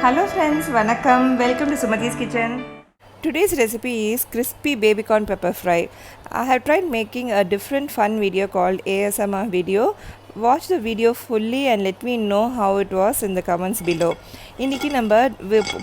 Hello friends, vanakkam. Welcome to Sumati's kitchen. Today's recipe is crispy baby corn pepper fry. I have tried making a different fun video called ASMR video. Watch the video fully and let me know how it was in the comments below. இன்றைக்கி நம்ம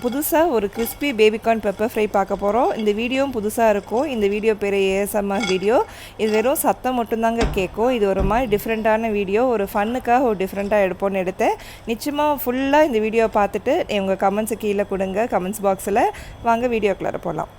புதுசாக ஒரு crispy baby corn pepper fry பார்க்க போகிறோம். இந்த வீடியோவும் புதுசாக இருக்கும். இந்த வீடியோ பேர் ஏஎஸ்எம்ஆர் வீடியோ. இது வெறும் சத்தம் மட்டும்தாங்க கேட்கும். இது ஒரு மாதிரி டிஃப்ரெண்ட்டான வீடியோ, ஒரு ஃபன்னுக்காக ஒரு டிஃப்ரெண்ட்டாக எடுப்போன்னு எடுத்தேன். நிச்சயமாக ஃபுல்லாக இந்த வீடியோ பார்த்துட்டு உங்கள் கமெண்ட்ஸை கீழே கொடுங்க கமெண்ட்ஸ் பாக்ஸில். வாங்க வீடியோக்குள்ளார போகலாம்.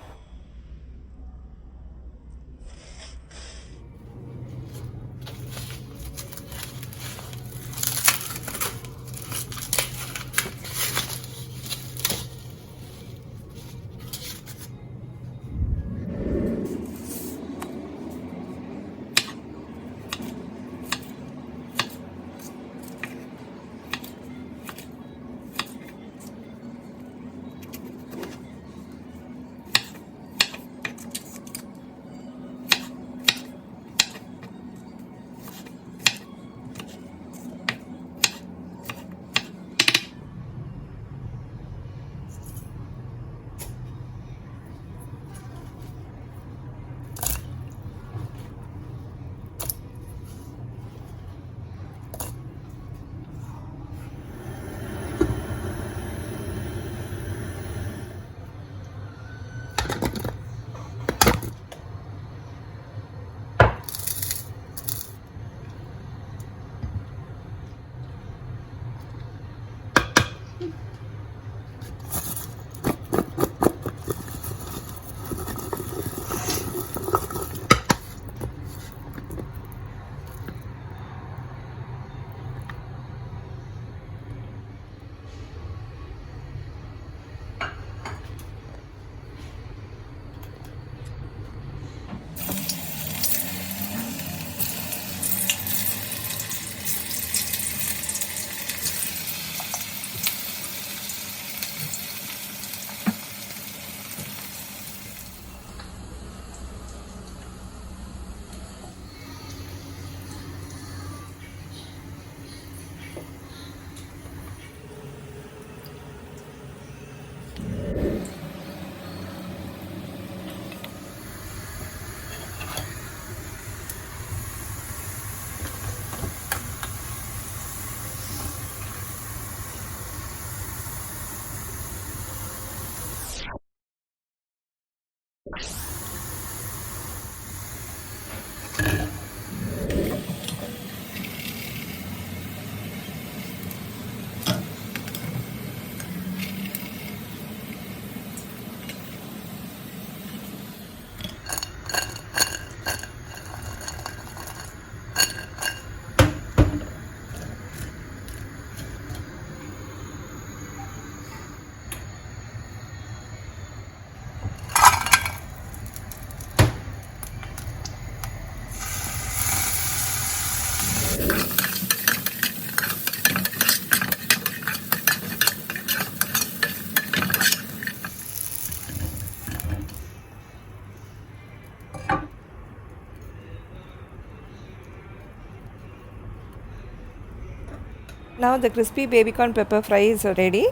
Now the crispy baby corn pepper fry is ready.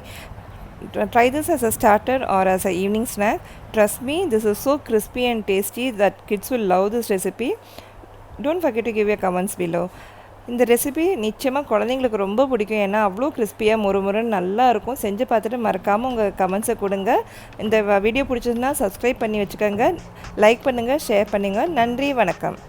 Try this as a starter or as an evening snack. Trust me, this is so crispy and tasty that kids will love this recipe. Don't forget to give your comments below. இந்த recipe நிச்சயமாக குழந்தைங்களுக்கு ரொம்ப பிடிக்கும். ஏன்னா அவ்வளோ கிறிஸ்பியாக முறுமுறுன்னு நல்லா இருக்கும். செஞ்சு பார்த்துட்டு மறக்காமல் உங்கள் கமெண்ட்ஸை கொடுங்க. இந்த வீடியோ பிடிச்சதுன்னா சப்ஸ்கிரைப் பண்ணி வச்சுக்கோங்க. லைக் பண்ணுங்கள், ஷேர் பண்ணுங்கள். நன்றி, வணக்கம்.